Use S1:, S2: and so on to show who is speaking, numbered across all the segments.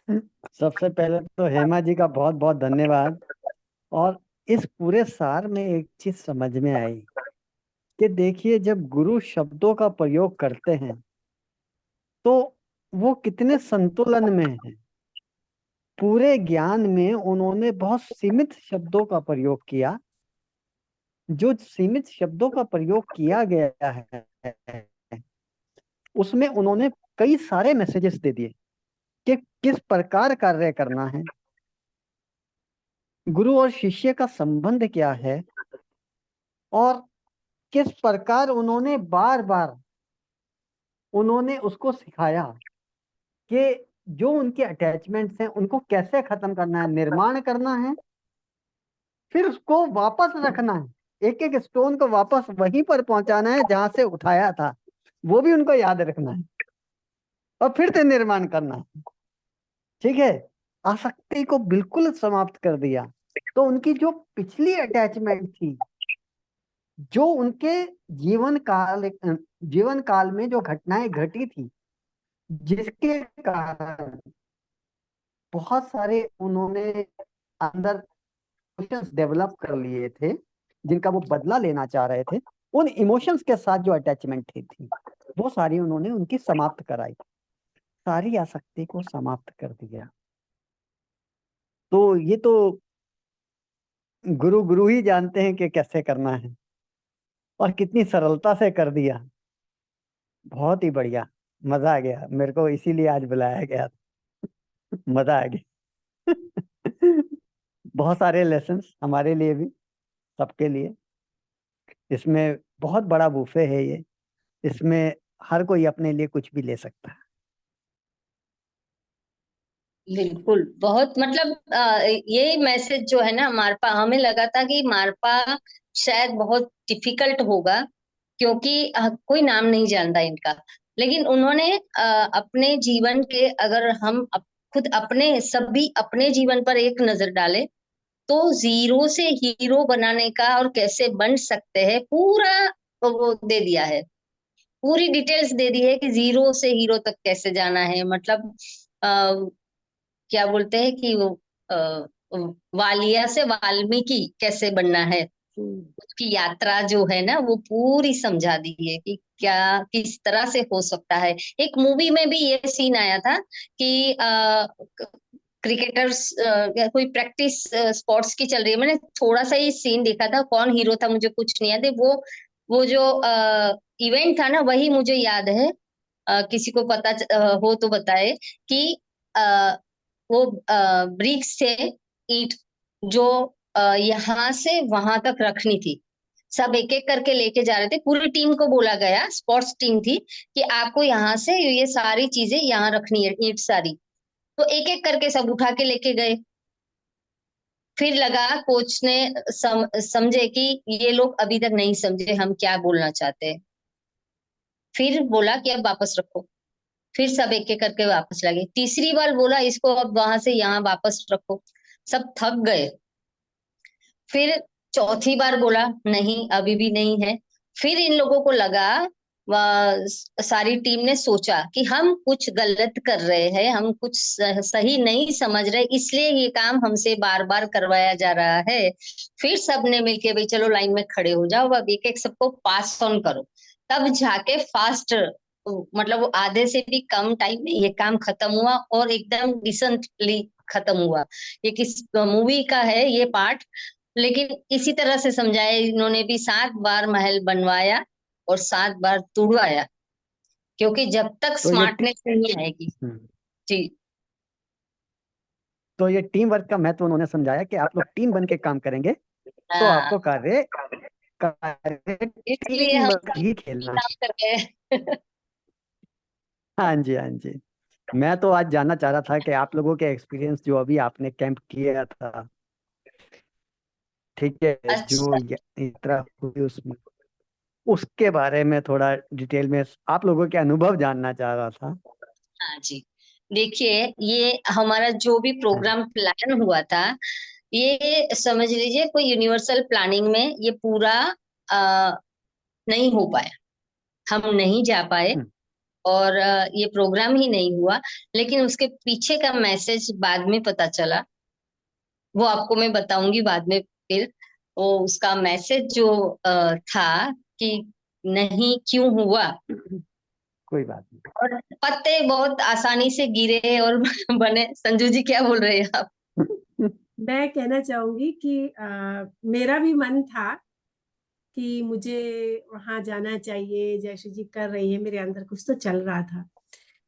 S1: सबसे पहले तो हेमा जी का बहुत बहुत धन्यवाद। और इस पूरे सार में एक चीज समझ में आई कि देखिए, जब गुरु शब्दों का प्रयोग करते हैं तो वो कितने संतुलन में है। पूरे ज्ञान में उन्होंने बहुत सीमित शब्दों का प्रयोग किया। जो सीमित शब्दों का प्रयोग किया गया है उसमें उन्होंने कई सारे मैसेजेस दे दिए कि किस प्रकार कार्य करना है, गुरु और शिष्य का संबंध क्या है, और किस प्रकार उन्होंने बार बार उन्होंने उसको सिखाया कि जो उनके अटैचमेंट्स हैं उनको कैसे खत्म करना है, निर्माण करना है, फिर उसको वापस रखना है, एक एक स्टोन को वापस वहीं पर पहुंचाना है जहां से उठाया था, वो भी उनको याद रखना है, और फिर से निर्माण करना है। ठीक है। आसक्ति को बिल्कुल समाप्त कर दिया। तो उनकी जो पिछली अटैचमेंट थी, जो उनके जीवन काल में जो घटनाएं घटी थी, जिसके कारण बहुत सारे उन्होंने अंदर इमोशंस डेवलप कर लिए थे, जिनका वो बदला लेना चाह रहे थे, उन इमोशंस के साथ जो अटैचमेंट थी वो सारी उन्होंने उनकी समाप्त कराई, सारी आसक्ति को समाप्त कर दिया। तो ये तो गुरु गुरु ही जानते हैं कि कैसे करना है, और कितनी सरलता से कर दिया। बहुत ही बढ़िया। मजा आ गया, मेरे को इसीलिए आज बुलाया गया था। मजा आ गया। बहुत सारे लेसन्स हमारे लिए भी, सबके लिए। इसमें बहुत बड़ा बुफे है ये। इसमें हर कोई अपने लिए कुछ भी ले सकता है।
S2: बिल्कुल, बहुत मतलब ये मैसेज जो है ना मारपा, हमें लगा था कि मारपा शायद बहुत डिफिकल्ट होगा, क्योंकि कोई नाम नहीं जानता इनका। लेकिन उन्होंने अपने जीवन के, अगर हम खुद अपने सभी अपने जीवन पर एक नजर डालें, तो जीरो से हीरो बनाने का और कैसे बन सकते हैं पूरा वो दे दिया है। पूरी डिटेल्स दे दी है कि जीरो से हीरो तक कैसे जाना है। मतलब क्या बोलते हैं कि वो अ, वालिया से वाल्मीकि कैसे बनना है, उसकी यात्रा जो है ना वो पूरी समझा दी है कि क्या किस तरह से हो सकता है। एक मूवी में भी ये सीन आया था कि क्रिकेटर्स कोई प्रैक्टिस स्पोर्ट्स की चल रही है, मैंने थोड़ा सा ही सीन देखा था, कौन हीरो था मुझे कुछ नहीं याद है। वो जो इवेंट था ना वही मुझे याद है। किसी को पता हो तो बताए कि वो ब्रिक्स थे, ईंट, जो यहाँ से वहां तक रखनी थी। सब एक एक करके लेके जा रहे थे, पूरी टीम को बोला गया, स्पोर्ट्स टीम थी, कि आपको यहाँ से ये सारी चीजें यहाँ रखनी है, ईंट सारी। तो एक एक करके सब उठा के लेके गए। फिर लगा कोच ने समझे कि ये लोग अभी तक नहीं समझे हम क्या बोलना चाहते हैं। फिर बोला कि अब वापस रखो। फिर सब एक एक करके वापस लगे, तीसरी बार बोला इसको अब वहां से यहाँ वापस रखो। सब थक गए। फिर चौथी बार बोला नहीं, अभी भी नहीं है। फिर इन लोगों को लगा, सारी टीम ने सोचा कि हम कुछ गलत कर रहे हैं, हम कुछ सही नहीं समझ रहे, इसलिए ये काम हमसे बार बार करवाया जा रहा है। फिर सबने मिलके भाई चलो लाइन में खड़े हो जाओ, अब एक एक सबको पास ऑन करो। तब जाके फास्ट, मतलब वो आधे से भी कम टाइम में ये काम खत्म हुआ, और एकदम डिसेंटली खत्म हुआ। ये किस मूवी का है ये पार्ट, लेकिन इसी तरह से समझाया इन्होंने भी, 7 बार महल बनवाया और 7 बार तुड़वाया, क्योंकि जब तक
S1: तो ये
S2: स्मार्टनेस नहीं आएगी।
S1: हम्म,
S2: जी।
S1: तो ये टीम वर्क का महत्व उन्होंने समझाया कि आप लोग टीम बन के काम करेंगे तो
S2: हाँ,
S1: आपको कार्य कार्य
S2: इसलिए
S1: टीम
S2: हम
S1: वर्क ही
S2: भी
S1: खेलना
S2: काम
S1: है।
S2: कर रहे हैं।
S1: हाँ जी, हाँ जी। मैं तो आज जानना चाह रहा था कि आप लोगों के एक्सपीरियंस जो अभी आपने कैंप किया था, ठीक है, जो
S2: अच्छा।
S1: यात्रा हुई उसमें, उसके बारे में थोड़ा डिटेल में आप लोगों के अनुभव जानना चाह रहा था।
S2: हाँ जी, देखिए, ये हमारा जो भी
S1: हाँ।
S2: प्रोग्राम प्लान हुआ था, ये समझ लीजिए कोई यूनिवर्सल प्लानिंग में ये पूरा नहीं हो पाया। हम नहीं जा पाए।
S1: हम्म,
S2: और ये प्रोग्राम ही नहीं हुआ। लेकिन उसके पीछे का मैसेज बाद में पता चला, वो आपको मैं बताऊंगी बाद में फिर। वो उसका मैसेज जो था कि नहीं क्यों हुआ।
S1: कोई बात नहीं।
S2: और पत्ते बहुत आसानी से गिरे और बने। संजू जी क्या बोल रहे हैं आप?
S3: मैं कहना चाहूंगी कि मेरा भी मन था कि मुझे वहां जाना चाहिए, जैसे जी कर रही है, मेरे अंदर कुछ तो चल रहा था।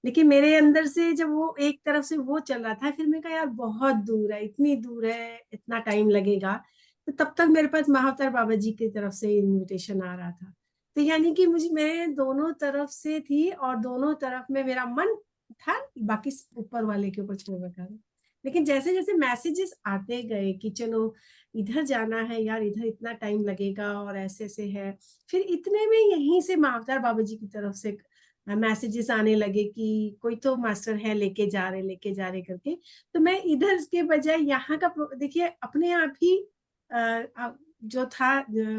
S3: लेकिन मेरे अंदर से जब वो एक तरफ से वो चल रहा था, फिर मैं कहा यार बहुत दूर है, इतनी दूर है, इतना टाइम लगेगा। तो तब तक मेरे पास महाअवतार बाबा जी की तरफ से इनविटेशन आ रहा था। तो यानी कि मुझे, मैं दोनों तरफ से थी और दोनों तरफ में मेरा मन था, बाकी ऊपर वाले के ऊपर छोड़ रखा था। लेकिन जैसे जैसे मैसेजेस आते गए कि चलो इधर जाना है यार, इधर इतना टाइम लगेगा और ऐसे ऐसे है, फिर इतने में यहीं से महाअवतार बाबा जी की तरफ से मैसेजेस आने लगे कि कोई तो मास्टर है, लेके जा रहे करके। तो मैं इधर के बजाय यहाँ का देखिए अपने आप ही जो था,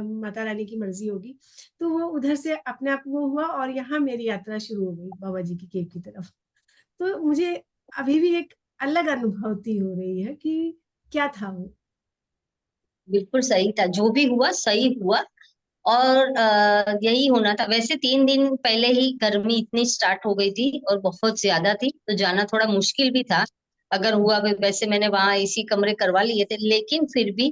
S3: माता रानी की मर्जी होगी, तो वो उधर से अपने आप वो हुआ और यहाँ मेरी यात्रा शुरू हो गई बाबा जी की केव की तरफ। तो मुझे अभी भी एक अलग अनुभूति हो रही है कि क्या था वो।
S2: बिल्कुल सही था, जो भी हुआ सही हुआ। और यही होना था। वैसे 3 दिन पहले ही गर्मी इतनी स्टार्ट हो गई थी और बहुत ज्यादा थी, तो जाना थोड़ा मुश्किल भी था। अगर हुआ भी, वैसे मैंने वहां एसी कमरे करवा लिए थे, लेकिन फिर भी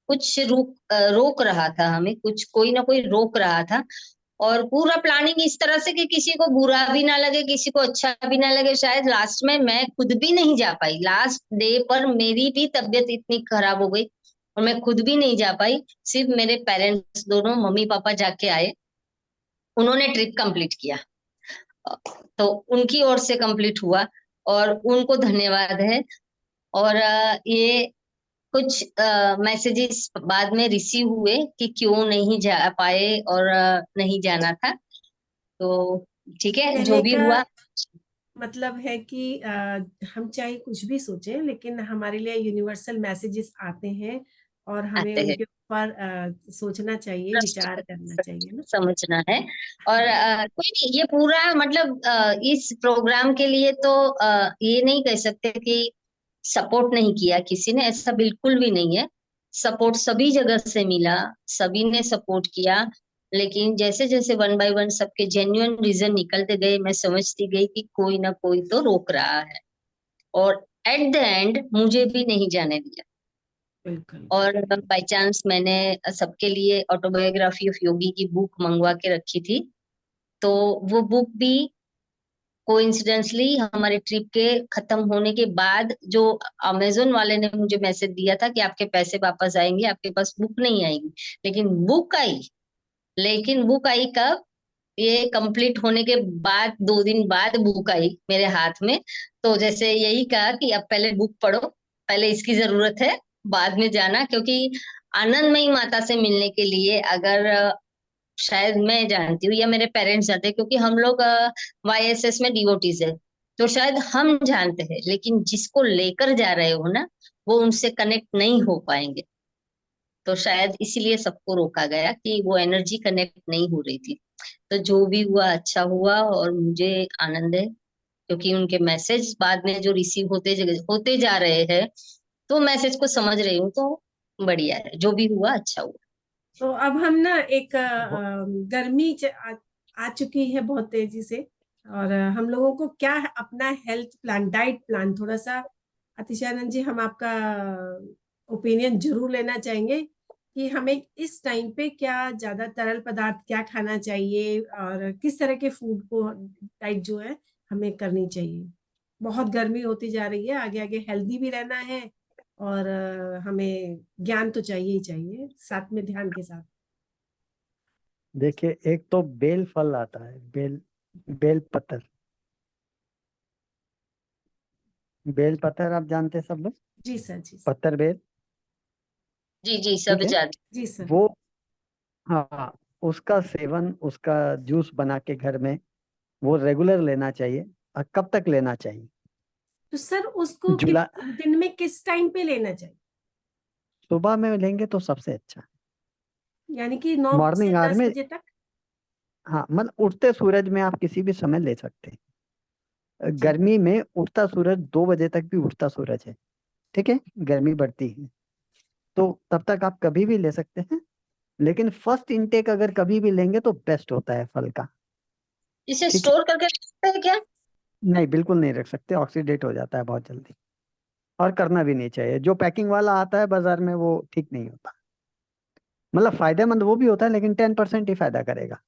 S2: कुछ रोक रहा था हमें, कुछ कोई ना कोई रोक रहा था। और पूरा प्लानिंग इस तरह से कि किसी को बुरा भी ना लगे, किसी को अच्छा भी ना लगे। शायद लास्ट में मैं खुद भी नहीं जा पाई, लास्ट डे पर मेरी भी तबीयत इतनी खराब हो गई और मैं खुद भी नहीं जा पाई। सिर्फ मेरे पेरेंट्स दोनों, मम्मी पापा जाके आए, उन्होंने ट्रिप कंप्लीट किया। तो उनकी ओर से कंप्लीट हुआ और उनको धन्यवाद है। और ये कुछ मैसेजेस बाद में रिसीव हुए कि क्यों नहीं जा पाए और नहीं जाना था। तो ठीक है, जो
S3: कहने
S2: भी
S3: का
S2: हुआ।
S3: मतलब है कि हम चाहे कुछ भी सोचें, लेकिन हमारे लिए यूनिवर्सल मैसेजेस आते हैं और हमें
S2: आते हैं,
S3: उनके ऊपर सोचना चाहिए, विचार करना चाहिए ना।
S2: समझना है। और
S3: हाँ।
S2: कोई नहीं, ये पूरा मतलब इस प्रोग्राम के लिए तो ये नहीं कह सकते कि सपोर्ट नहीं किया किसी ने, ऐसा बिल्कुल भी नहीं है। सपोर्ट सभी जगह से मिला, सभी ने सपोर्ट किया। लेकिन जैसे जैसे वन बाय वन सबके जेन्युइन रीजन निकलते गए, मैं समझती गई कि कोई ना कोई तो रोक रहा है। और एट द एंड मुझे भी नहीं जाने दिया।
S3: बिल्कुल
S2: और
S3: बिल्कुल।
S2: बाय चांस मैंने सबके लिए ऑटोबायोग्राफी ऑफ योगी की बुक मंगवा के रखी थी। तो वो बुक भी कोइंसिडेंसली हमारे ट्रिप के खत्म होने के बाद, जो अमेजोन वाले ने मुझे मैसेज दिया था कि आपके पैसे वापस आएंगे, आपके पास बुक नहीं आएगी। लेकिन बुक आई। लेकिन बुक आई कब? ये कंप्लीट होने के बाद 2 दिन बाद बुक आई मेरे हाथ में। तो जैसे यही कहा कि अब पहले बुक पढ़ो, पहले इसकी जरूरत है, बाद में जाना। क्योंकि आनंदमयी माता से मिलने के लिए अगर शायद मैं जानती हूँ या मेरे पेरेंट्स जानते हैं, क्योंकि हम लोग वाईएसएस में डिवोटीज है, तो शायद हम जानते हैं, लेकिन जिसको लेकर जा रहे हो ना, वो उनसे कनेक्ट नहीं हो पाएंगे। तो शायद इसीलिए सबको रोका गया कि वो एनर्जी कनेक्ट नहीं हो रही थी। तो जो भी हुआ अच्छा हुआ और मुझे आनंद है, क्योंकि उनके मैसेज बाद में जो रिसीव होते जा रहे हैं, तो मैसेज को समझ रही हूँ। तो बढ़िया है, जो भी हुआ अच्छा हुआ।
S3: तो अब हम ना एक
S1: ब-
S3: गर्मी आ चुकी है बहुत तेजी से, और हम लोगों को क्या है, अपना हेल्थ प्लान, डाइट प्लान थोड़ा सा, अतिशानंद जी हम आपका ओपिनियन जरूर लेना चाहेंगे कि हमें इस टाइम पे क्या ज्यादा तरल पदार्थ क्या खाना चाहिए और किस तरह के फूड को, डाइट जो है हमें करनी चाहिए। बहुत गर्मी होती जा रही है, आगे आगे हेल्दी भी रहना है और हमें ज्ञान तो चाहिए ही चाहिए, साथ में ध्यान के साथ।
S1: देखिए, एक तो बेल फल आता है, बेल पत्तर। बेल पत्तर आप जानते हैं सब लोग,
S3: जी सर, जी सर।
S1: पत्तर बेल।
S2: जी जी, सब
S1: ठीक है।
S2: जान।
S3: जी सर।
S1: वो, हाँ, उसका सेवन, उसका जूस बना के घर में वो रेगुलर लेना चाहिए। और कब तक लेना चाहिए?
S3: तो सर उसको
S1: जुलाई,
S3: दिन में किस टाइम पे लेना चाहिए?
S1: सुबह में लेंगे तो सबसे अच्छा।
S3: यानी कि 9 से
S1: मॉर्निंग आवर
S3: 10
S1: में,
S3: बजे तक?
S1: हाँ मतलब उठते सूरज में आप किसी भी समय ले सकते हैं।
S3: जी।
S1: गर्मी में उठता सूरज 2 बजे तक भी उठता सूरज है। ठीक है, गर्मी बढ़ती है तो तब तक आप कभी भी ले सकते हैं। लेकिन फर्स्ट इनटेक अगर कभी भी लेंगे तो बेस्ट होता है फल का।
S2: इसे
S1: ठीक है।
S2: स्टोर करके रख सकते हैं क्या?
S1: नहीं, बिल्कुल नहीं रख सकते, ऑक्सीडेट हो जाता है बहुत जल्दी। और करना भी नहीं चाहिए। जो पैकिंग वाला आता है बाजार में वो ठीक नहीं होता। मतलब फायदेमंद वो भी होता है लेकिन 10% ही फायदा करेगा।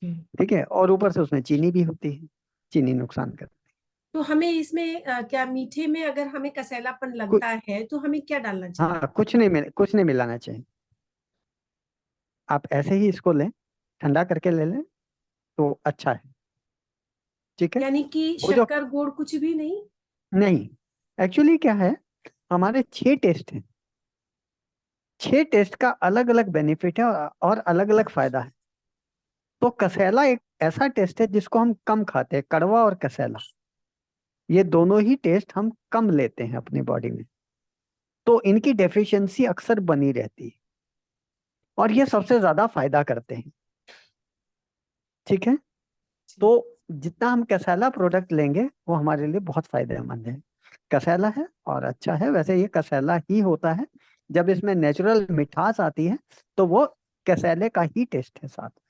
S3: Okay.
S1: ठीक है, और ऊपर से उसमें चीनी भी होती है। चीनी नुकसान करती
S3: तो हमें इसमें क्या मीठे में अगर हमें कसैलापन
S1: है।
S3: लगता है तो हमें क्या डालना चाहिए?
S1: हाँ, कुछ नहीं मिलाना चाहिए। आप ऐसे ही इसको लें, ठंडा करके ले लें तो अच्छा है। ठीक है।
S3: यानी कि
S1: वो जो
S3: शक्कर गुड़ कुछ भी नहीं?
S1: नहीं, एक्चुअली क्या है, हमारे 6 टेस्ट हैं। 6 टेस्ट का अलग अलग बेनिफिट है और अलग अलग फायदा है। तो कसेला एक ऐसा टेस्ट है जिसको हम कम खाते हैं, कड़वा और कसेला। ये दोनों ही टेस्ट हम कम लेते हैं अपनी बॉडी में। तो इनकी डेफिशिएंसी अक्सर बनी रहती है और ये सबसे ज्यादा फायदा करते हैं। ठीक है। तो जितना हम कसेला प्रोडक्ट लेंगे वो हमारे लिए बहुत फायदेमंद है। कसेला है और अच्छा है। वैसे ये कसेला ही होता है। जब इसमें नेचुरल मिठास आती है तो वो कसेले का ही टेस्ट है साथ में।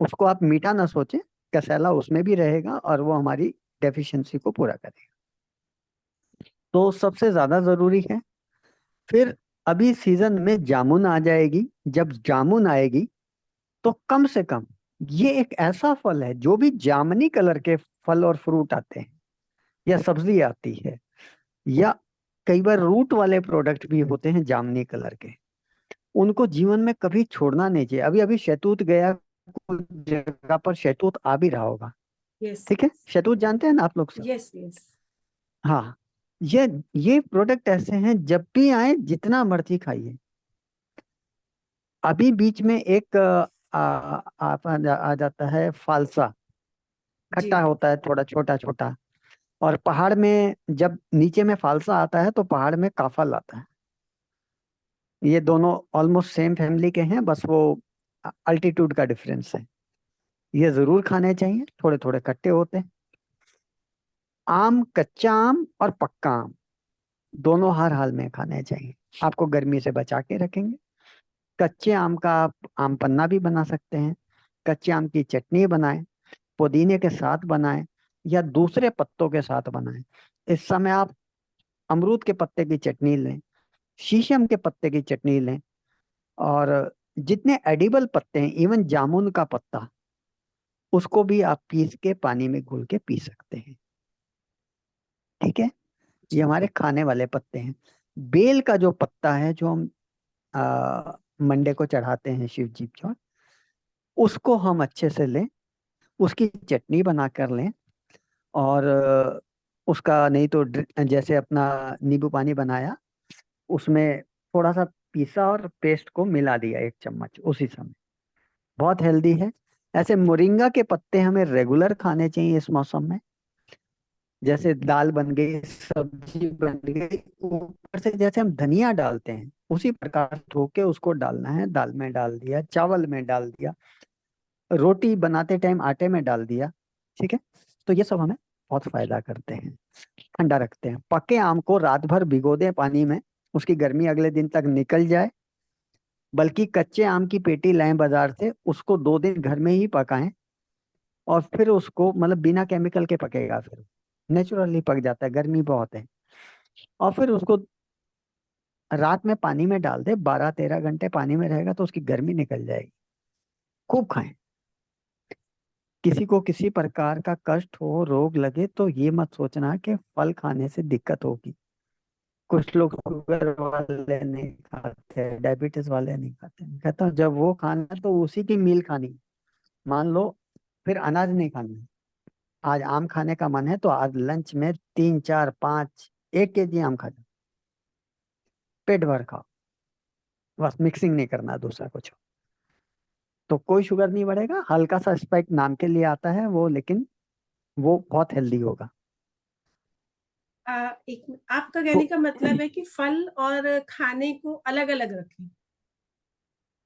S1: उसको आप मीठा ना सोचें, कसेला उसमें भी रहेगा और वो हमारी डेफिशिएंसी को पूरा करेगा। तो सबसे ज्यादा जरूरी है। फिर अभी सीजन में जामुन आ जाएगी। जब जामुन आएगी तो कम से कम, ये एक ऐसा फल है, जो भी जामुनी कलर के फल और फ्रूट आते हैं या सब्जी आती है या कई बार रूट वाले प्रोडक्ट भी होते हैं जामुनी कलर के, उनको जीवन में कभी छोड़ना नहीं चाहिए। अभी अभी शहतूत गया, कुछ जगह पर शहतूत आ भी रहा होगा।
S3: यस।
S1: ठीक है, शहतूत जानते हैं ना आप लोग सब।
S3: Yes yes.
S1: हाँ, ये ये प्रोडक्ट ऐसे हैं, जब भी आए जितना मर्जी खाइए। अभी बीच में एक आ जाता है फालसा।
S3: जी।
S1: खट्टा होता है, थोड़ा छोटा छोटा। और पहाड़ में जब नीचे में फालसा आता है तो पहाड़ में काफल आता है। ये दोनों ऑलमोस्ट सेम फैमिली के हैं, बस वो अल्टीट्यूड का डिफरेंस है। ये जरूर खाने चाहिए, थोड़े थोड़े खट्टे होते हैं। आम, कच्चा आम और पक्का आम, दोनों हर हाल में खाने चाहिए। आपको गर्मी से बचा के रखेंगे। कच्चे आम का आप आम पन्ना भी बना सकते हैं। कच्चे आम की चटनी बनाएं, पुदीने के साथ बनाएं या दूसरे पत्तों के साथ बनाएं। इस समय आप अमरूद के पत्ते की चटनी लें, शीशम के पत्ते की चटनी लें, और जितने एडिबल पत्ते हैं, इवन जामुन का पत्ता, उसको भी आप पीस के पानी में घोल के पी सकते हैं। ठीक है। ये हमारे खाने वाले पत्ते हैं। बेल का जो पत्ता है, जो हम मंडे को चढ़ाते हैं शिव जी को, उसको हम अच्छे से लें, उसकी चटनी बना कर लें। और उसका नहीं तो जैसे अपना नींबू पानी बनाया, उसमें थोड़ा सा पीसा और पेस्ट को मिला दिया 1 चम्मच उसी समय। बहुत हेल्दी है। ऐसे मोरिंगा के पत्ते हमें रेगुलर खाने चाहिए इस मौसम में। जैसे दाल बन गई, सब्जी बन गई, ऊपर से जैसे हम धनिया डालते हैं उसी प्रकार धो के उसको डालना है। दाल में डाल दिया, चावल में डाल दिया, रोटी बनाते टाइम आटे में डाल दिया। ठीक है। तो ये सब हमें बहुत फायदा करते हैं, ठंडा रखते हैं। पके आम को रात भर भिगो दें पानी में, उसकी गर्मी अगले दिन तक निकल जाए। बल्कि कच्चे आम की पेटी लाएं बाजार से, उसको 2 दिन घर में ही पकाएं और फिर उसको, मतलब बिना केमिकल के पकेगा, फिर नेचुरली पक जाता है, गर्मी बहुत है। और फिर उसको रात में पानी में डाल दे, 12-13 घंटे पानी में रहेगा तो उसकी गर्मी निकल जाएगी। खूब खाएं। किसी को किसी प्रकार का कष्ट हो, रोग लगे, तो ये मत सोचना कि फल खाने से दिक्कत होगी। कुछ लोग शुगर वाले नहीं खाते, डायबिटीज वाले नहीं खाते। मैं कहता हूँ जब वो खाना है तो उसी की मील खानी। मान लो फिर अनाज नहीं खाना है। आज आम खाने का मन है तो आज लंच में 3, 4, 5, 1 केजी आम खा जाओ, पेट भर खाओ। बस मिक्सिंग नहीं करना दूसरा कुछ। तो कोई शुगर नहीं बढ़ेगा। हल्का सा स्पाइक नाम के लिए आता है वो, लेकिन वो बहुत हेल्दी होगा।
S3: एक आपका
S1: तो
S3: कहने का मतलब है कि फल और खाने को अलग अलग रखें?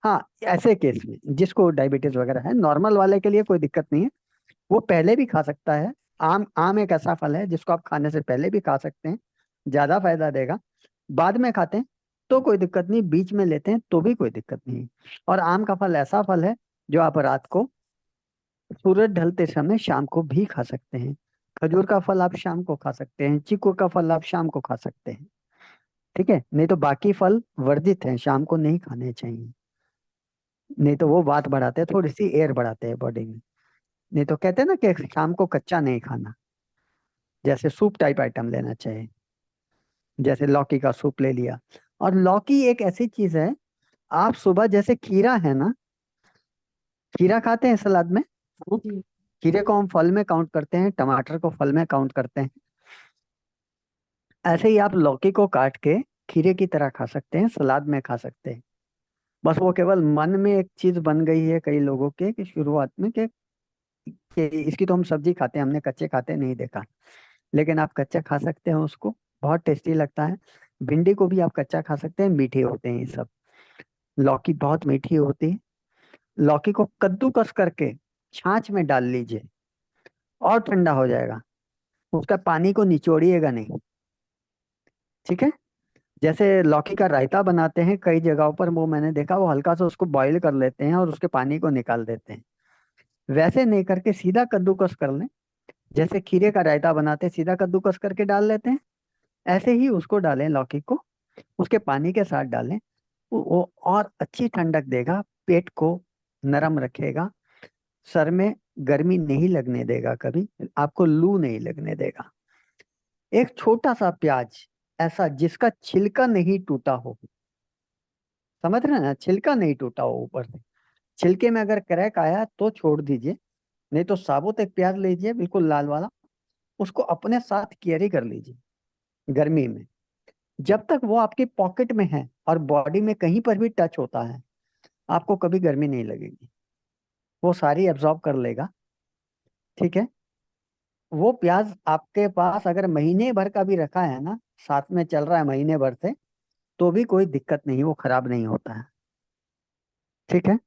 S1: हाँ, ऐसे केस में जिसको डायबिटीज वगैरह है, नॉर्मल वाले के लिए कोई दिक्कत नहीं है, वो पहले भी खा सकता है। आम आम एक ऐसा फल है जिसको आप खाने से पहले भी खा सकते हैं, ज्यादा फायदा देगा। बाद में खाते हैं तो कोई दिक्कत नहीं, बीच में लेते हैं तो भी कोई दिक्कत नहीं। और आम का फल ऐसा फल है जो आप रात को सूरज ढलते समय शाम को भी खा सकते हैं। खजूर का फल आप शाम को खा सकते हैं, चीकू का फल आप शाम को खा सकते हैं। ठीक है, नहीं तो बाकी फल वर्जित हैं, शाम को नहीं खाने चाहिए। नहीं तो वो बात बढ़ाते हैं, थोड़ी सी एयर बढ़ाते हैं बॉडी में। नहीं तो कहते हैं ना कि शाम को कच्चा नहीं खाना, जैसे सूप टाइप आइटम लेना चाहिए, जैसे लौकी का सूप ले लिया। और लौकी एक ऐसी चीज है, आप सुबह जैसे खीरा है ना, खीरा खाते हैं सलाद में,
S3: जी
S1: खीरे को हम फल में काउंट करते हैं, टमाटर को फल में काउंट करते हैं। ऐसे ही आप लौकी को काट के खीरे की तरह खा सकते हैं, सलाद में खा सकते हैं। बस वो केवल मन में एक चीज बन गई है कई लोगों के कि शुरुआत में कि इसकी तो हम सब्जी खाते हैं, हमने कच्चे खाते नहीं देखा। लेकिन आप कच्चा खा सकते हैं उसको, बहुत टेस्टी लगता है। भिंडी को भी आप कच्चा खा सकते हैं, मीठे होते हैं ये सब। लौकी बहुत मीठी होती है। लौकी को कद्दूकस करके छाछ में डाल लीजिए, और ठंडा हो जाएगा। उसका पानी को निचोड़िएगा नहीं। ठीक है, जैसे लौकी का रायता बनाते हैं कई जगहों पर, वो मैंने देखा, वो हल्का सा उसको बॉईल कर लेते हैं और उसके पानी को निकाल देते हैं। वैसे नहीं करके सीधा कद्दूकस कर लें। जैसे खीरे का रायता बनाते हैं, सीधा कद्दूकस करके डाल लेते हैं, ऐसे ही उसको डालें लौकी को, उसके पानी के साथ डालें। वो और अच्छी ठंडक देगा, पेट को नरम रखेगा, सर में गर्मी नहीं लगने देगा, कभी आपको लू नहीं लगने देगा। एक छोटा सा प्याज ऐसा जिसका छिलका नहीं टूटा हो, समझ रहे हैं ना, छिलका नहीं टूटा हो ऊपर से, छिलके में अगर क्रैक आया तो छोड़ दीजिए। नहीं तो साबुत एक प्याज लीजिए, बिल्कुल लाल वाला, उसको अपने साथ कैरी कर लीजिए गर्मी में। जब तक वो आपकी पॉकेट में है और बॉडी में कहीं पर भी टच होता है, आपको कभी गर्मी नहीं लगेगी, वो सारी एब्जॉर्ब कर लेगा। ठीक है, वो प्याज आपके पास अगर महीने भर का भी रखा है ना, साथ में चल रहा है महीने भर से, तो भी कोई दिक्कत नहीं, वो खराब नहीं होता है। ठीक है,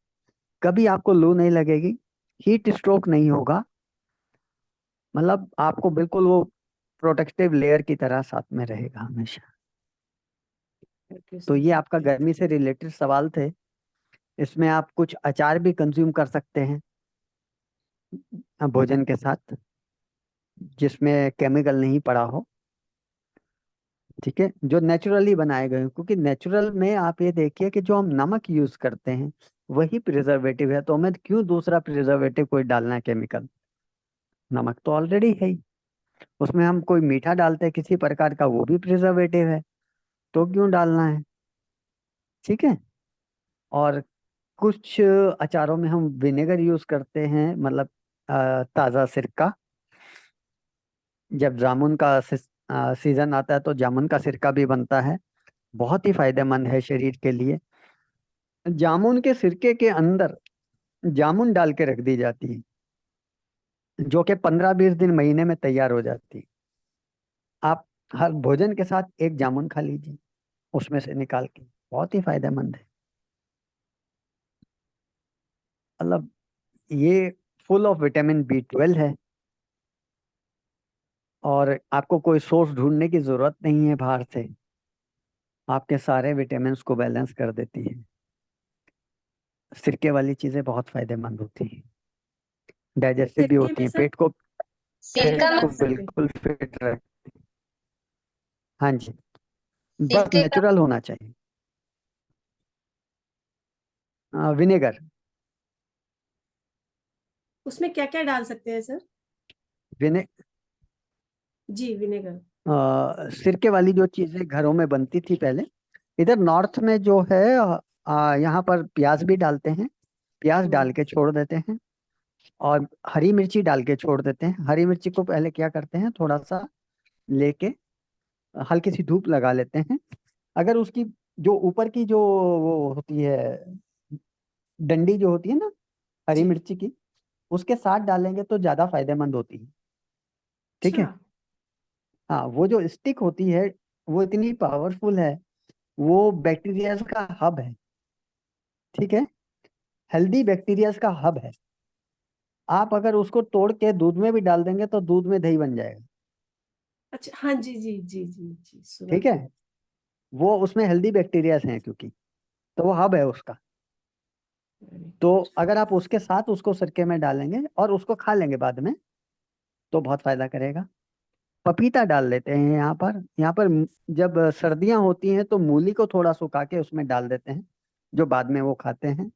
S1: कभी आपको लू नहीं लगेगी, हीट स्ट्रोक नहीं होगा, मतलब आपको बिल्कुल वो प्रोटेक्टिव लेयर की तरह साथ में रहेगा हमेशा।
S3: करके
S1: तो ये
S3: समझा।
S1: आपका गर्मी से रिलेटेड सवाल थे। इसमें आप कुछ अचार भी कंज्यूम कर सकते हैं भोजन के साथ, जिसमें केमिकल नहीं पड़ा हो। ठीक है, जो नेचुरली बनाए गए हो, क्योंकि नेचुरल में आप ये देखिए कि जो हम नमक यूज करते हैं वही प्रिजर्वेटिव है, तो हमें क्यों दूसरा प्रिजर्वेटिव कोई डालना है केमिकल। नमक तो ऑलरेडी है ही, उसमें हम कोई मीठा डालते हैं किसी प्रकार का, वो भी प्रिजर्वेटिव है, तो क्यों डालना है। ठीक है, और कुछ अचारों में हम विनेगर यूज करते हैं, मतलब ताज़ा सिरका। जब जामुन का सीजन आता है तो जामुन का सिरका भी बनता है, बहुत ही फायदेमंद है शरीर के लिए। जामुन के सिरके के अंदर जामुन डाल के रख दी जाती है, जो कि 15-20 दिन महीने में तैयार हो जाती है। आप हर भोजन के साथ एक जामुन खा लीजिए उसमें से निकाल के, बहुत ही फायदेमंद है। मतलब ये फुल ऑफ विटामिन B12 है, और आपको कोई सोर्स ढूंढने की जरूरत नहीं है बाहर से, आपके सारे विटामिन को बैलेंस कर देती है। सिरके वाली चीजें बहुत फायदेमंद होती हैं, डाइजेस्टिव भी
S3: सिरके
S1: होती
S3: में
S1: हैं,
S3: सर क्या क्या
S2: सिरका
S3: डाल
S1: पेट को
S3: सकते हैं?
S1: बिल्कुल फिट रख। हाँ जी, बस
S2: सिरके का
S1: नेचुरल होना चाहिए। विनेगर,
S3: उसमें क्या क्या डाल सकते हैं सर?
S1: विने
S3: जी विनेगर।
S1: सिरके वाली जो चीजें घरों में बनती थी पहले, इधर नॉर्थ में जो है, यहाँ पर प्याज भी डालते हैं, प्याज डाल
S3: हम्म।
S1: के छोड़ देते हैं, और हरी मिर्ची डाल के छोड़ देते हैं। हरी मिर्ची को पहले क्या करते हैं, थोड़ा सा लेके हल्की सी धूप लगा लेते हैं। अगर उसकी जो ऊपर की जो वो होती है, डंडी जो होती है ना हरी
S3: जी।
S1: मिर्ची की, उसके साथ डालेंगे तो ज्यादा फायदेमंद होती है। ठीक
S3: अच्छा।
S1: है, हाँ, वो जो स्टिक होती है वो इतनी पावरफुल है, वो बैक्टीरिया का हब है। ठीक है। हेल्दी बैक्टीरिया का हब है। आप अगर उसको तोड़ के दूध में भी डाल देंगे तो दूध में दही बन जाएगा।
S3: अच्छा, हाँ जी जी जी जी जी, सुना
S1: ठीक है।
S3: था।
S1: वो उसमें हेल्दी बैक्टीरियाज हैं क्योंकि, तो वो हब है उसका।
S3: अरे,
S1: तो अगर आप उसके साथ उसको सिरके में डालेंगे और उसको खा लेंगे बाद में, तो बहुत फायदा करेगा। पपीता डाल लेते हैं यहाँ पर। जब सर्दियां होती हैं तो मूली को थोड़ा सुखा के उसमें डाल देते हैं, जो बाद में वो खाते हैं।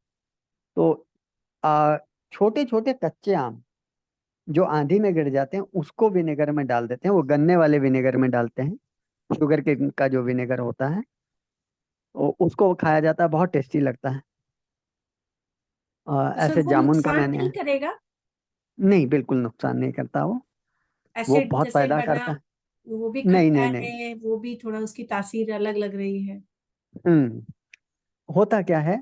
S1: तो आ, छोटे छोटे कच्चे आम जो आंधी में गिर जाते हैं उसको विनेगर में डाल देते हैं, वो गन्ने वाले विनेगर में डालते हैं, शुगर के का जो विनेगर होता है, उसको खाया जाता है, बहुत टेस्टी लगता है।
S3: तो सर
S1: ऐसे
S3: वो
S1: जामुन का
S3: नुकसान
S1: मैंने,
S3: नहीं करेगा?
S1: नहीं बिल्कुल नुकसान नहीं करता वो
S3: एसिड
S1: बहुत
S3: जैसे
S1: फायदा
S3: बना,
S1: करता है।
S3: वो भी
S1: नहीं
S3: खट्टा
S1: नहीं नहीं।
S3: है, वो भी थोड़ा उसकी तासीर अलग लग रही है।
S1: होता क्या है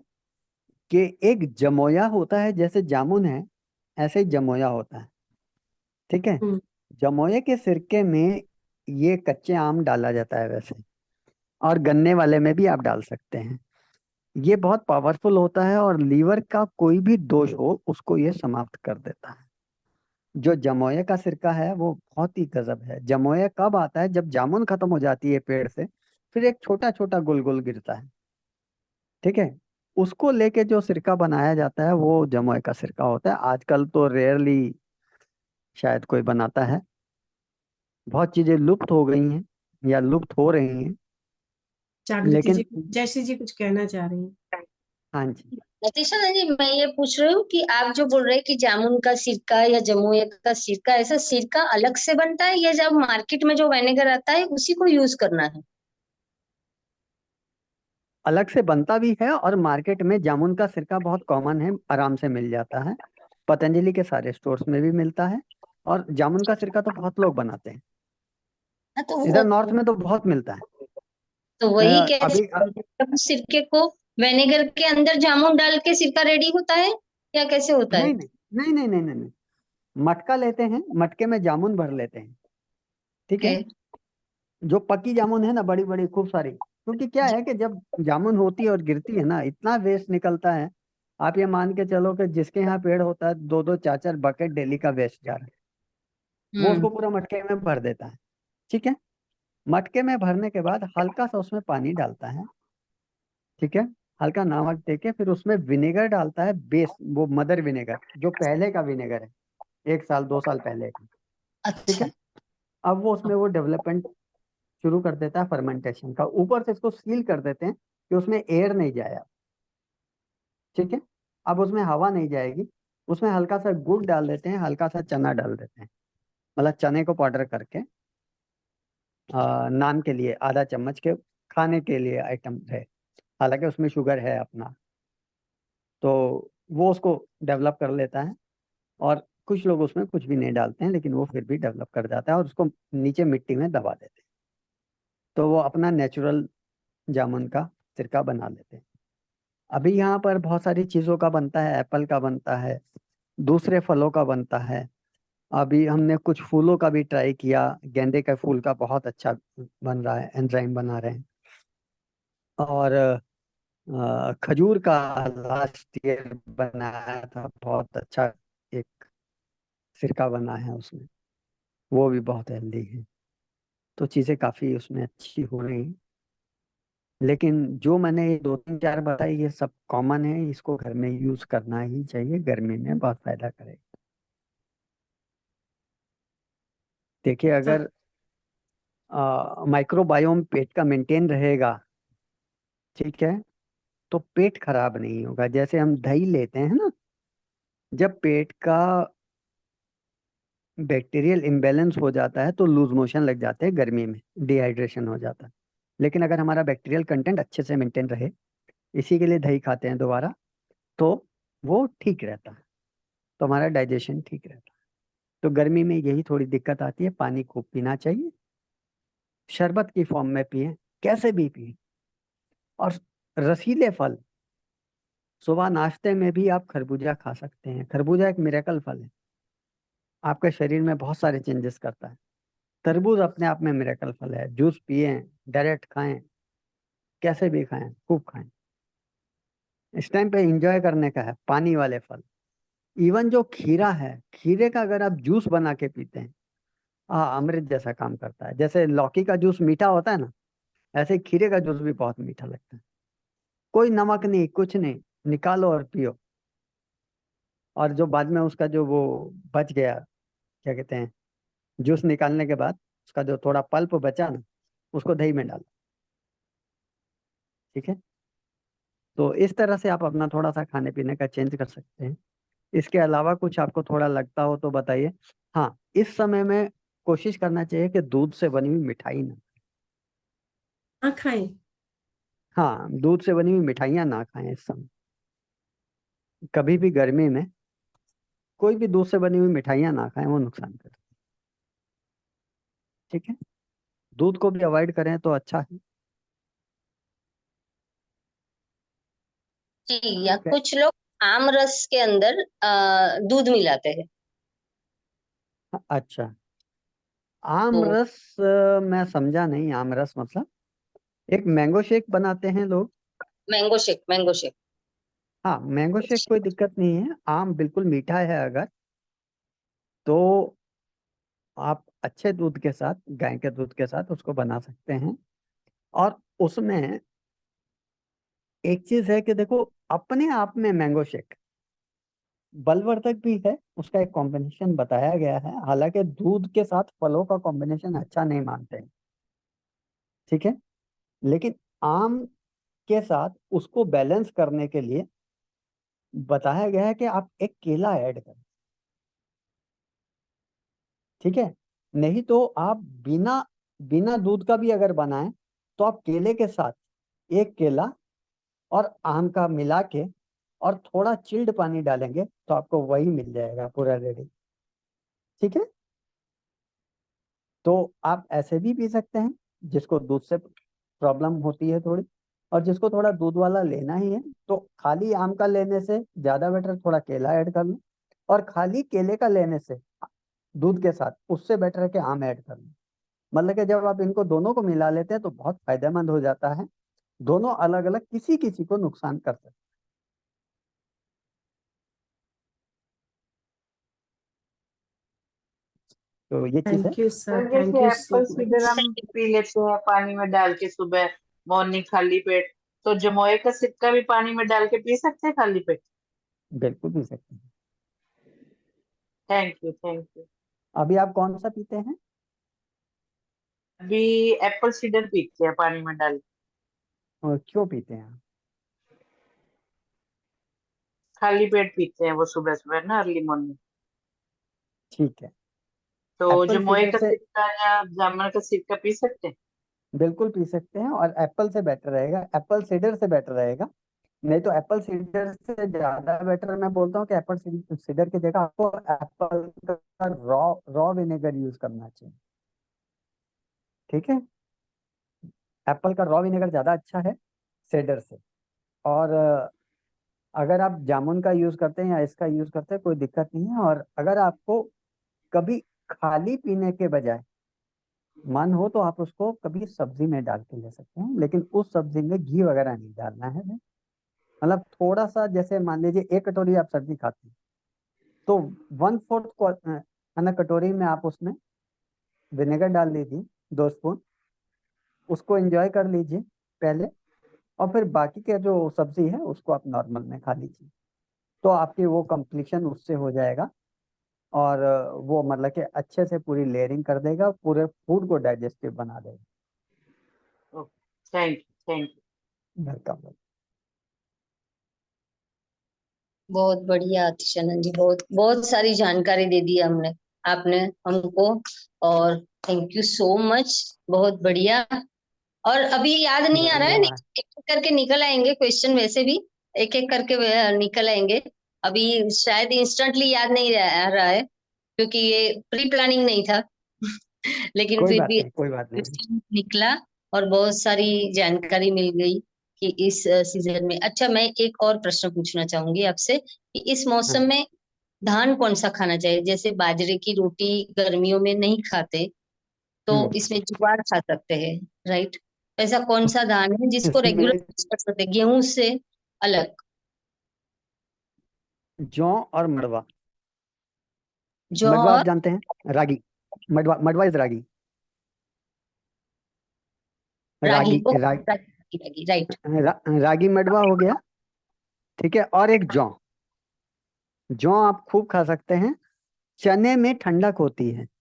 S1: कि एक जमोया होता है, जैसे जामुन है ऐसे ही जमोया होता है। ठीक है।
S3: हम्म।
S1: जमोये के सिरके में ये कच्चे आम डाला जाता है वैसे, और गन्ने वाले में भी आप डाल सकते हैं। ये बहुत पावरफुल होता है और लीवर का कोई भी दोष हो उसको ये समाप्त कर देता है। जो जमोये का सिरका है वो बहुत ही गजब है। जमोया कब आता है? जब जामुन खत्म हो जाती है पेड़ से, फिर एक छोटा छोटा गुल गुल गिरता है। ठीक है। उसको लेके जो सिरका बनाया जाता है वो जमोय का सिरका होता है। आजकल तो रेयरली शायद कोई बनाता है। बहुत चीजें लुप्त हो गई हैं या लुप्त हो रही हैं।
S3: जागृति
S1: लेकिन
S3: जी, जयश्री जी कुछ कहना चाह रही हैं?
S1: हाँ जी,
S2: नतीशा जी, मैं ये पूछ रही हूँ कि आप जो बोल रहे हैं कि जामुन का सिरका या जमुए का सिरका, ऐसा सिरका अलग से बनता है या जब मार्केट में जो विनेगर आता है उसी को यूज करना है?
S1: अलग से बनता भी है और मार्केट में जामुन का सिरका बहुत कॉमन है, आराम से मिल जाता है। पतंजलि के सारे स्टोर्स में भी मिलता है। और जामुन का सिरका तो बहुत लोग बनाते हैं।
S2: हाँ, तो
S1: इधर नॉर्थ में तो बहुत मिलता है।
S2: वही
S1: अभी
S2: कैसे, तब सिरके को विनेगर के अंदर जामुन डाल के सिरका रेडी होता है या कैसे होता है?
S1: नहीं नहीं नहीं नहीं नहीं नहीं नहीं। मटका लेते हैं, मटके में जामुन भर लेते हैं। ठीक है।
S2: ओके।
S1: जो पकी जामुन है ना, बड़ी बड़ी खूब सारी, क्योंकि क्या है कि जब जामुन होती है और गिरती है ना, इतना वेस्ट निकलता है। आप ये मान के चलो कि जिसके यहाँ पेड़ होता है, दो दो चार चार बकेट डेली का वेस्ट जा रहा है। वो
S2: हम्म।
S1: उसको पूरा मटके में भर देता है। ठीक है। मटके में भरने के बाद हल्का सा उसमें पानी डालता है। ठीक है। हल्का नमक देके फिर उसमें विनेगर डालता है, बेस वो मदर विनेगर, जो पहले का विनेगर है, 1 साल 2 साल पहले का। ठीक
S2: अच्छा।
S1: है। अब वो उसमें वो डेवलपमेंट शुरू कर देता है, फर्मेंटेशन का। ऊपर से इसको सील कर देते हैं कि उसमें एयर नहीं जाए। ठीक है। अब उसमें हवा नहीं जाएगी। उसमें हल्का सा गुड़ डाल देते हैं, हल्का सा चना डाल देते हैं, मतलब चने को पाउडर करके, नान के लिए आधा चम्मच के, खाने के लिए आइटम है, हालांकि उसमें शुगर है अपना। तो वो उसको डेवलप कर लेता है। और कुछ लोग उसमें कुछ भी नहीं डालते हैं, लेकिन वो फिर भी डेवलप कर जाता है और उसको नीचे मिट्टी में दबा देते हैं। तो वो अपना नेचुरल जामुन का सिरका बना लेते हैं। अभी यहाँ पर बहुत सारी चीज़ों का बनता है, एप्पल का बनता है, दूसरे फलों का बनता है। अभी हमने कुछ फूलों का भी ट्राई किया। गेंदे के फूल का बहुत अच्छा बन रहा है, एंजाइम बना रहे हैं। और खजूर का लास्ट ईयर बनाया था, बहुत अच्छा एक सिरका बना है उसमें, वो भी बहुत हेल्दी है। तो चीज़ें काफ़ी उसमें अच्छी हो रही हैं। लेकिन जो मैंने ये दो तीन चार बताई ये सब कॉमन है, इसको घर में यूज करना ही चाहिए, गर्मी में बहुत फायदा करेगा। देखिए,
S3: तो
S1: अगर माइक्रोबायोम पेट का मेंटेन रहेगा, ठीक है, तो पेट खराब नहीं होगा। जैसे हम दही लेते हैं ना, जब पेट का बैक्टीरियल इम्बेलेंस हो जाता है तो लूज मोशन लग जाते हैं, गर्मी में डिहाइड्रेशन हो जाता है। लेकिन अगर हमारा बैक्टीरियल कंटेंट अच्छे से मेंटेन रहे, इसी के लिए दही खाते हैं दोबारा, तो वो ठीक रहता है, तो हमारा डाइजेशन ठीक रहता है। तो गर्मी में यही थोड़ी दिक्कत आती है। पानी खूब पीना चाहिए, शरबत की फॉर्म में पिए, कैसे भी पिए। और रसीले फल, सुबह नाश्ते में भी आप खरबूजा खा सकते हैं। खरबूजा एक मिरेकल फल है, आपके शरीर में बहुत सारे चेंजेस करता है। तरबूज अपने आप में मिरेकल फल है, जूस पिए, डायरेक्ट खाएं, कैसे भी खाएं, खूब खाएं। इस टाइम पे एंजॉय करने का है पानी वाले फल। इवन जो खीरा है, खीरे का अगर आप जूस बना के पीते हैं, हाँ, अमृत जैसा काम करता है। जैसे लौकी का जूस मीठा होता है ना, ऐसे ही खीरे का जूस भी बहुत मीठा लगता है। कोई नमक नहीं, कुछ नहीं, निकालो और पियो। और जो बाद में उसका जो वो बच गया, क्या कहते हैं, जूस निकालने के बाद उसका जो थोड़ा पल्प बचा ना, उसको दही में डालो। ठीक है। तो इस तरह से आप अपना थोड़ा सा खाने पीने का चेंज कर सकते हैं। इसके अलावा कुछ आपको थोड़ा लगता हो तो बताइए। हाँ, इस समय में कोशिश करना चाहिए कि दूध से बनी हुई मिठाई ना।
S3: ना खाएं।
S1: हाँ, दूध से बनी हुई मिठाइयाँ ना खाएं इस समय। कभी भी गर्मी में कोई भी दूध से बनी हुई मिठाइयाँ ना खाएं, वो नुकसान करती है। ठीक है। दूध को भी अवॉइड करें तो अच्छा है।
S2: जी, या
S1: ठीक है।
S2: कुछ लोग आम रस के अंदर दूध मिलाते हैं।
S1: अच्छा, आम
S2: तो
S1: रस मैं समझा नहीं, आम रस मतलब एक मैंगो शेक बनाते हैं लोग।
S2: Mango shake, mango shake.
S1: हाँ, मैंगो शेक कोई दिक्कत नहीं है। आम बिल्कुल मीठा है अगर, तो आप अच्छे दूध के साथ, गाय के दूध के साथ उसको बना सकते हैं। और उसमें एक चीज है कि देखो, अपने आप में मैंगो शेक बलवर्धक भी है, उसका एक कॉम्बिनेशन बताया गया है। हालांकि दूध के साथ फलों का कॉम्बिनेशन अच्छा नहीं मानते हैं। ठीक है। लेकिन आम के साथ उसको बैलेंस करने के लिए बताया गया है कि आप एक केला ऐड करें। ठीक है। नहीं तो आप बिना बिना दूध का भी अगर बनाएं, तो आप केले के साथ एक केला और आम का मिला के और थोड़ा चिल्ड पानी डालेंगे तो आपको वही मिल जाएगा पूरा रेडी। ठीक है। तो आप ऐसे भी पी सकते हैं, जिसको दूध से प्रॉब्लम होती है थोड़ी, और जिसको थोड़ा दूध वाला लेना ही है, तो खाली आम का लेने से ज्यादा बेटर थोड़ा केला ऐड कर लो। और खाली केले का लेने से दूध के साथ उससे बेटर है कि आम ऐड कर लो। मतलब कि जब आप इनको दोनों को मिला लेते हैं तो बहुत फायदेमंद हो जाता है। दोनों अलग अलग किसी किसी को नुकसान कर सकते हैं। तो ये चीज है।
S3: Thank you sir,
S4: sir
S3: thank
S4: जैसे
S3: you so
S4: apple cider
S3: much.
S4: हम पी लेते हैं पानी में डाल के सुबह, मॉर्निंग खाली पेट, तो जमोए का सिक्का भी पानी में डाल के पी सकते हैं खाली पेट?
S1: बिल्कुल पी सकते हैं।
S4: Thank you, thank you.
S1: अभी आप कौन सा पीते हैं?
S4: अभी एप्पल सीडर पीते हैं पानी में डाल के।
S1: और क्यों पीते हैं आप?
S4: खाली पेट पीते हैं वो सुबह सुबह ना, अर्ली मॉर्निंग।
S1: ठीक है।
S4: तो
S1: एप्पल
S4: जमोए
S1: सीडर
S4: का
S1: से
S4: सिक्का या जामुन का सिक्का पी सकते हैं?
S1: बिल्कुल पी सकते हैं, और एप्पल से बेटर रहेगा, एप्पल सीडर से बेटर रहेगा। नहीं तो एप्पल सीडर से ज्यादा बेटर मैं बोलता हूँ कि एप्पल सीडर की जगह आपको एप्पल का रॉ रॉ विनेगर यूज करना चाहिए। ठीक है। एप्पल का रॉ विनेगर ज्यादा अच्छा है सीडर से। और अगर आप जामुन का यूज करते हैं या इसका यूज करते हैं, कोई दिक्कत नहीं है। और अगर आपको कभी खाली पीने के बजाय मन हो, तो आप उसको कभी सब्जी में डाल के ले सकते हैं, लेकिन उस सब्जी में घी वगैरह नहीं डालना है। मतलब थोड़ा सा, जैसे मान लीजिए 1 कटोरी आप सब्जी खाते हैं, तो 1/4 को है ना कटोरी में आप उसमें विनेगर डाल लीजिए, 2 स्पून। उसको एंजॉय कर लीजिए पहले, और फिर बाकी के जो सब्जी है उसको आप नॉर्मल में खा लीजिए। तो आपकी वो कंप्लीशन उससे हो जाएगा। और वो मतलब कि अच्छे से पूरी लेयरिंग कर देगा, पूरे फूड को डाइजेस्टिव बना देगा।
S4: Thank you, thank you.
S1: Welcome.
S2: बहुत बढ़िया आतिशानंद जी, बहुत बहुत सारी जानकारी दे दी हमने, आपने हमको। और थैंक यू सो मच, बहुत बढ़िया। और अभी याद नहीं आ रहा है,
S1: धन्यवाद।
S2: एक एक करके निकल आएंगे क्वेश्चन, वैसे भी एक एक करके निकल आएंगे। अभी शायद इंस्टेंटली याद नहीं आ रहा है, क्योंकि ये प्री प्लानिंग नहीं था। लेकिन
S1: कोई
S2: फिर
S1: बात
S2: भी
S1: नहीं, कोई बात नहीं।
S2: निकला, और बहुत सारी जानकारी मिल गई कि इस सीजन में। अच्छा, मैं एक और प्रश्न पूछना चाहूंगी आपसे कि इस मौसम
S1: हाँ।
S2: में धान कौन सा खाना चाहिए? जैसे बाजरे की रोटी गर्मियों में नहीं खाते, तो
S1: हम्म।
S2: इसमें ज्वार खा सकते हैं, राइट? ऐसा कौन सा धान है जिसको रेगुलर
S1: इसमें
S2: यूज कर सकते हैं गेहूं से अलग?
S1: जौ और मड़वा।
S2: जौ
S1: मड़वा आप
S2: और
S1: जानते हैं, रागी। मड़वा, मड़वा is ragi.
S2: Ragi.
S1: Ragi
S2: O
S1: ragi
S2: ragi, ragi right.
S1: रागी मड़वा हो गया। ठीक है, और एक जौ। जौ आप खूब खा सकते हैं। चने में ठंडक होती है।
S3: तो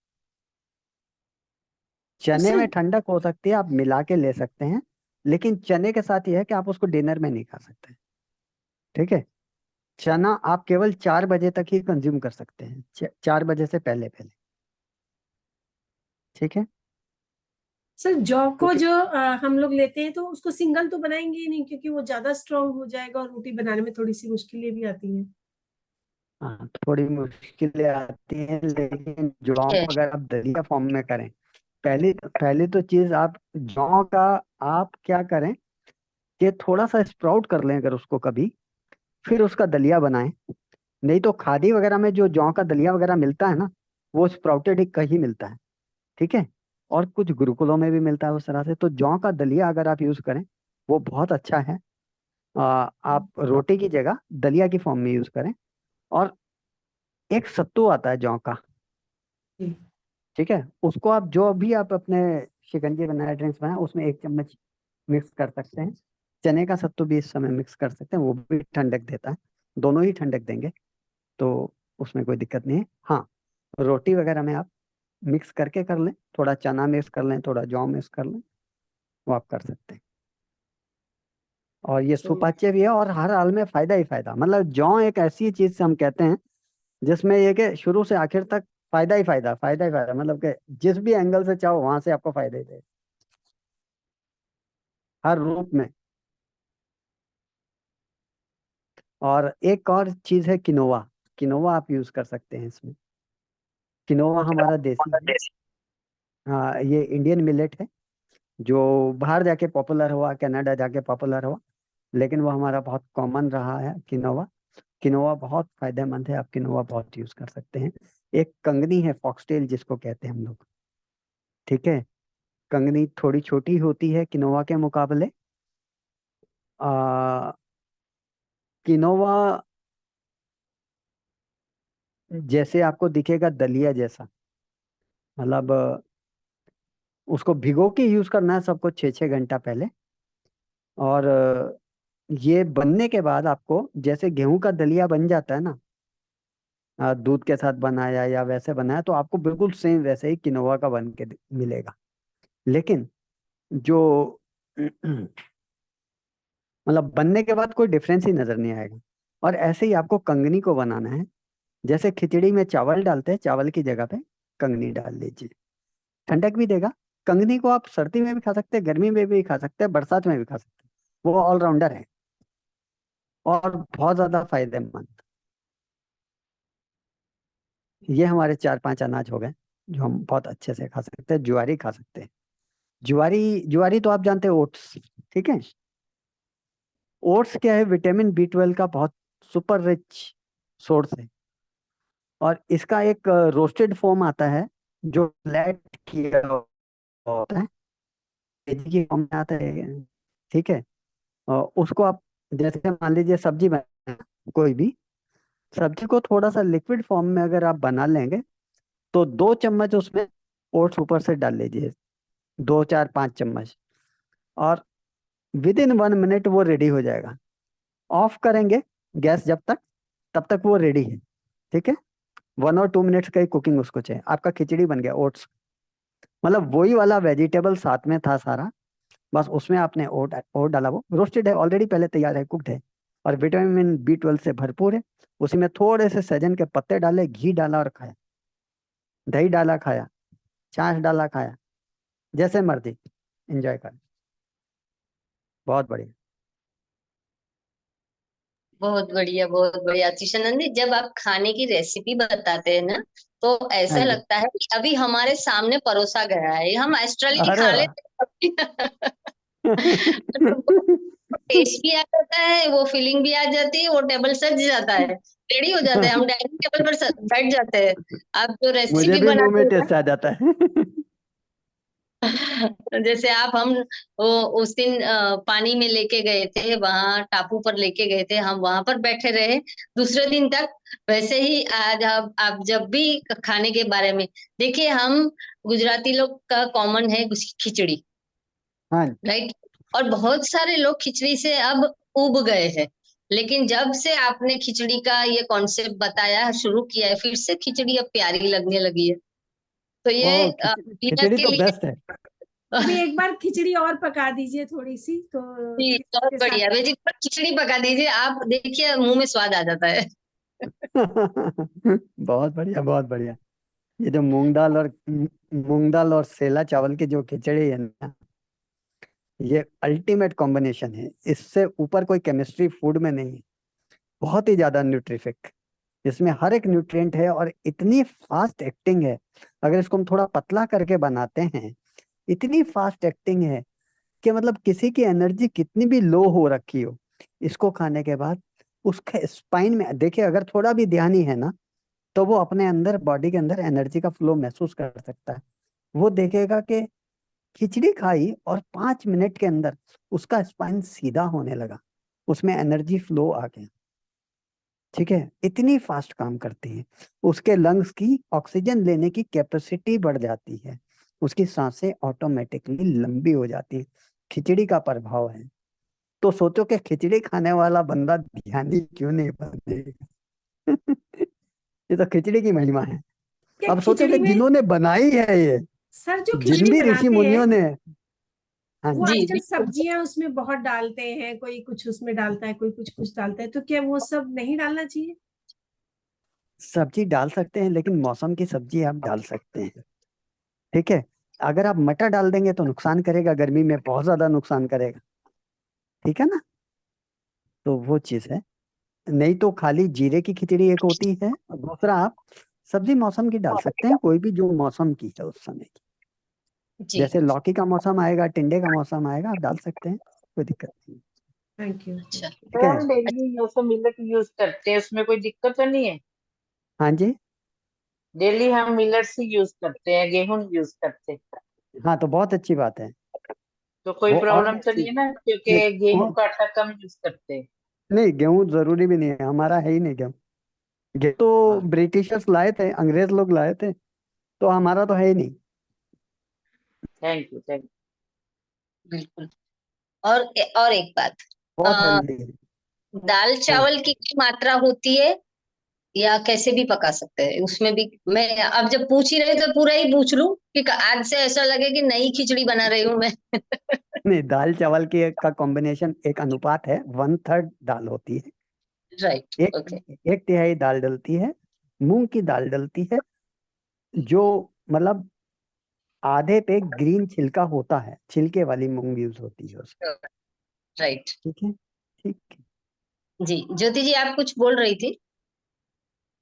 S1: चने
S3: सर
S1: में ठंडक हो सकती है, आप मिला के ले सकते हैं। लेकिन चने के साथ यह है कि आप उसको डिनर में नहीं खा सकते। ठीक है। चना आप केवल 4 बजे तक ही कंज्यूम कर सकते हैं, 4 बजे से पहले पहले। ठीक है।
S3: सर जौ को
S1: क्योंकि
S3: जो हम लोग लेते हैं तो उसको सिंगल तो बनाएंगे ही नहीं, क्योंकि वो ज्यादा स्ट्रांग हो जाएगा और रोटी बनाने में थोड़ी सी मुश्किलें भी आती हैं।
S1: हाँ, थोड़ी मुश्किलें आती हैं, लेकिन जौ
S2: है।
S1: को अगर आप दलिया फॉर्म में करें, पहली पहली तो चीज आप जौ का, आप क्या करें कि थोड़ा सा स्प्राउट कर लें अगर उसको कभी, फिर उसका दलिया बनाएं। नहीं तो खादी वगैरह में जो जौ का दलिया वगैरह मिलता है ना, वो स्प्राउटेड ही कहीं मिलता है। ठीक है। और कुछ गुरुकुलों में भी मिलता है उस तरह से। तो जौ का दलिया अगर आप यूज करें, वो बहुत अच्छा है। आप रोटी की जगह दलिया की फॉर्म में यूज करें। और एक सत्तू आता है जौ का।
S3: जी।
S1: ठीक है, उसको आप जो भी आप अपने शिकंजी बनाए, ड्रिंक्स बनाए, उसमें 1 चम्मच मिक्स कर सकते हैं। चने का सत्तू भी इस समय मिक्स कर सकते हैं, वो भी ठंडक देता है। दोनों ही ठंडक देंगे, तो उसमें कोई दिक्कत नहीं है। हाँ, रोटी वगैरह में आप मिक्स करके कर लें, थोड़ा चना मिक्स कर लें, थोड़ा जौ मिक्स कर लें, वो आप कर सकते हैं। और ये
S3: तो
S1: सुपाच्य भी है, और हर हाल में फायदा ही फायदा। मतलब जौ एक ऐसी चीज से हम कहते हैं जिसमें ये कि शुरू से आखिर तक फायदा ही फायदा, फायदा ही फायदा। मतलब कि जिस भी एंगल से चाहो वहां से आपको फायदा ही दे, हर रूप में। और एक और चीज है किनोवा। किनोवा आप यूज कर सकते हैं इसमें। किनोवा हमारा देसी है। हाँ, ये इंडियन मिलेट है, जो बाहर जाके पॉपुलर हुआ, कनाडा जाके पॉपुलर हुआ, लेकिन वो हमारा बहुत कॉमन रहा है किनोवा। किनोवा बहुत फायदेमंद है, आप किनोवा बहुत यूज कर सकते हैं। एक कंगनी है फॉक्सटेल जिसको कहते हैं हम लोग। ठीक है। कंगनी थोड़ी छोटी होती है किनोवा के मुकाबले। आ, किनोवा जैसे आपको दिखेगा दलिया जैसा। मतलब उसको भिगो के यूज करना है सबको 6-6 घंटा पहले। और ये बनने के बाद आपको जैसे गेहूं का दलिया बन जाता है ना, दूध के साथ बनाया या वैसे बनाया, तो आपको बिल्कुल सेम वैसे ही किनोवा का बन के मिलेगा। लेकिन जो मतलब बनने के बाद कोई डिफरेंस ही नजर नहीं आएगा। और ऐसे ही आपको कंगनी को बनाना है। जैसे खिचड़ी में चावल डालते हैं, चावल की जगह पे कंगनी डाल लीजिए, ठंडक भी देगा। कंगनी को आप सर्दी में भी खा सकते हैं, गर्मी में भी खा सकते हैं, बरसात में भी खा सकते हैं। वो ऑलराउंडर है और बहुत ज्यादा फायदेमंद। ये हमारे 4-5 अनाज हो गए जो हम बहुत अच्छे से खा सकते हैं। ज्वारी खा सकते हैं। ज्वारी, ज्वारी तो आप जानते हैं, ओट्स। ठीक है। ओट्स क्या है, विटामिन B12 का बहुत सुपर रिच सोर्स है। और इसका एक रोस्टेड फॉर्म आता है जो फ्लैट किया होता है, केजी की फॉर्म में आता है। ठीक है। उसको आप जैसे मान लीजिए सब्जी बना, कोई भी सब्जी को थोड़ा सा लिक्विड फॉर्म में अगर आप बना लेंगे, तो 2 चम्मच उसमें ओट्स ऊपर से डाल लीजिए, 2, 4, 5 चम्मच। और विद इन 1 मिनट वो रेडी हो जाएगा। ऑफ करेंगे गैस जब तक, तब तक वो रेडी है। ठीक है। 1 और 2 मिनट्स का ही कुकिंग उसको चाहिए, आपका खिचड़ी बन गया ओट्स। मतलब वही वाला वेजिटेबल साथ में था सारा, बस उसमें आपने ओट ओट डाला, वो रोस्टेड है ऑलरेडी, पहले तैयार है, कुकड है। और विटामिन B12 से भरपूर है। उसी में थोड़े से सहजन के पत्ते डाले, घी डाला और खाया, दही डाला खाया, छाछ डाला खाया, जैसे मर्जी एंजॉय करें। बहुत बढ़िया।
S2: बहुत बढ़िया, बहुत बढ़िया आशीषानंद जी। जब आप खाने की रेसिपी बताते हैं ना, तो
S1: हाँ
S2: ऐसा
S1: जी।
S2: लगता है कि अभी हमारे सामने परोसा गया है, हम एस्ट्रली
S1: अरे
S2: खा
S1: वाह।
S2: लेते टेस्ट भी आ जाता है, वो फीलिंग भी आ जाती है, वो टेबल सज जाता है, रेडी हो जाता है, हम डाइनिंग टेबल पर बैठ जाते हैं। आप जो
S1: मुझे
S2: रेसिपी
S1: भी मुंह
S2: बनाते
S1: में
S2: हैं ना,
S1: टेस्ट आ जाता है।
S2: जैसे आप हम उस दिन पानी में लेके गए थे, वहां टापू पर लेके गए थे, हम वहां पर बैठे रहे दूसरे दिन तक। वैसे ही आज आप जब भी खाने के बारे में देखिए, हम गुजराती लोग का कॉमन है खिचड़ी,
S1: हाँ।
S2: राइट। और बहुत सारे लोग खिचड़ी से अब उब गए हैं, लेकिन जब से आपने खिचड़ी का ये कॉन्सेप्ट बताया, शुरू किया है, फिर से खिचड़ी अब प्यारी लगने लगी है। तो ये
S1: ओ, खिचड़ी
S2: डिनर
S1: खिचड़ी
S2: के
S1: तो
S2: लिए
S1: बेस्ट है।
S3: अभी एक बार खिचड़ी और पका दीजिए थोड़ी सी, तो
S2: जी, बहुत
S3: इसके साथ।
S2: बढ़िया। वेजिटेबल खिचड़ी पका दीजिए, आप देखिए मुंह में स्वाद आ जाता है।
S1: बहुत बढ़िया, बहुत बढ़िया। ये जो मूंग दाल और सेला चावल की जो खिचड़ी है ना, ये अल्टीमेट कॉम्बिनेशन है। इससे ऊपर कोई केमिस्ट्री फूड में नहीं है। बहुत ही ज्यादा न्यूट्रिफिक, इसमें हर एक न्यूट्रिएंट है और इतनी फास्ट एक्टिंग है। अगर इसको हम थोड़ा पतला करके बनाते हैं, इतनी फास्ट एक्टिंग है कि मतलब किसी की एनर्जी कितनी भी लो हो रखी हो, इसको खाने के बाद उसके स्पाइन में देखिए, अगर थोड़ा भी ध्यान ही है ना, तो वो अपने अंदर बॉडी के अंदर एनर्जी का फ्लो महसूस कर सकता है। वो देखेगा कि खिचड़ी खाई और 5 मिनट के अंदर उसका स्पाइन सीधा होने लगा, उसमें एनर्जी फ्लो आ गया। ठीक है, इतनी फास्ट काम करती है। उसके लंग्स की ऑक्सीजन लेने की कैपेसिटी बढ़ जाती है, उसकी सांसें ऑटोमेटिकली लंबी हो जाती है। खिचड़ी का प्रभाव है। तो सोचो कि खिचड़ी खाने वाला बंदा ध्यानी क्यों नहीं बनेगा। ये तो खिचड़ी की महिमा है।
S3: क्या
S1: अब सोचो कि
S3: खिचड़ी में,
S1: जिन्होंने बनाई है ये,
S3: सर जो
S1: जिन
S3: खिचड़ी
S1: भी ऋषि
S3: बनाते हैं
S1: मुनियों ने। हाँ
S3: वो
S1: जी।
S2: जी
S3: आजकल
S2: बिल्कुल।
S3: सब्जियां उसमें बहुत डालते हैं, कोई कुछ उसमें डालता है, कोई कुछ कुछ डालता है, तो क्या वो सब नहीं डालना चाहिए?
S1: सब्जी डाल सकते हैं, लेकिन मौसम की सब्जी आप डाल सकते हैं। ठीक है। अगर आप मटर डाल देंगे तो नुकसान करेगा, गर्मी में बहुत ज्यादा नुकसान करेगा। ठीक है ना। तो वो चीज है। नहीं तो खाली जीरे की खिचड़ी एक होती है, और दूसरा आप सब्जी मौसम की डाल सकते हैं, कोई भी जो मौसम की है उस समय की।
S2: जी।
S1: जैसे लौकी का मौसम आएगा, टिंडे का मौसम आएगा, आप डाल सकते हैं, कोई दिक्कत नहीं।
S3: थैंक यू,
S2: अच्छा।
S3: Thank you.
S1: ठीक
S4: तो
S1: है।
S4: हम डेली ये मिलेट यूज करते हैं, उसमें कोई दिक्कत तो नहीं है?
S1: हाँ जी।
S4: डेली हम मिलेट्स ही यूज करते हैं, गेहूं यूज करते हैं,
S1: हाँ, तो बहुत अच्छी बात है।
S4: तो कोई
S1: वो और भी
S4: प्रॉब्लम तो
S1: अच्छी।
S4: नहीं है ना,
S1: नहीं,
S4: क्योंकि गेहूं का आटा कम यूज करते हैं।
S1: नहीं, गेहूं जरूरी भी नहीं है, हमारा है ही नहीं गेहूं। गेहूं तो
S4: हाँ।
S1: ब्रिटिशर्स लाए थे, अंग्रेज लोग लाए थे, तो हमारा तो है ही नहीं।
S4: थैंक यू, थैंक
S2: बिल्कुल। और एक बात,
S1: बहुत
S2: अ,
S1: हेल्दी है।
S2: दाल
S1: हाँ।
S2: चावल की मात्रा होती है या कैसे भी पका सकते हैं उसमें भी? मैं अब जब पूछ ही रही तो पूरा ही पूछ लूं कि आज से ऐसा लगे कि नई खिचड़ी बना रही हूँ मैं।
S1: नहीं, दाल चावल की का कॉम्बिनेशन एक अनुपात है, 1/3 दाल होती है।
S2: राइट।
S1: एक
S2: ओके।
S1: एक तिहाई दाल डलती है, मूंग की दाल डलती है, जो मतलब आधे पे ग्रीन छिलका होता है, छिलके वाली मूंग यूज होती है उसमें।
S2: राइट।
S1: ठीक है। ठीक है।
S2: जी, ज्योति जी आप कुछ बोल रही थी?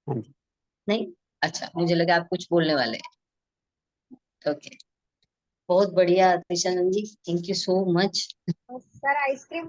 S1: हाँ जी।
S2: नहीं? अच्छा, मुझे लगा आप कुछ बोलने वाले हैं। ओके। बहुत बढ़िया Krishnan ji, thank you so much.
S5: Sir ice cream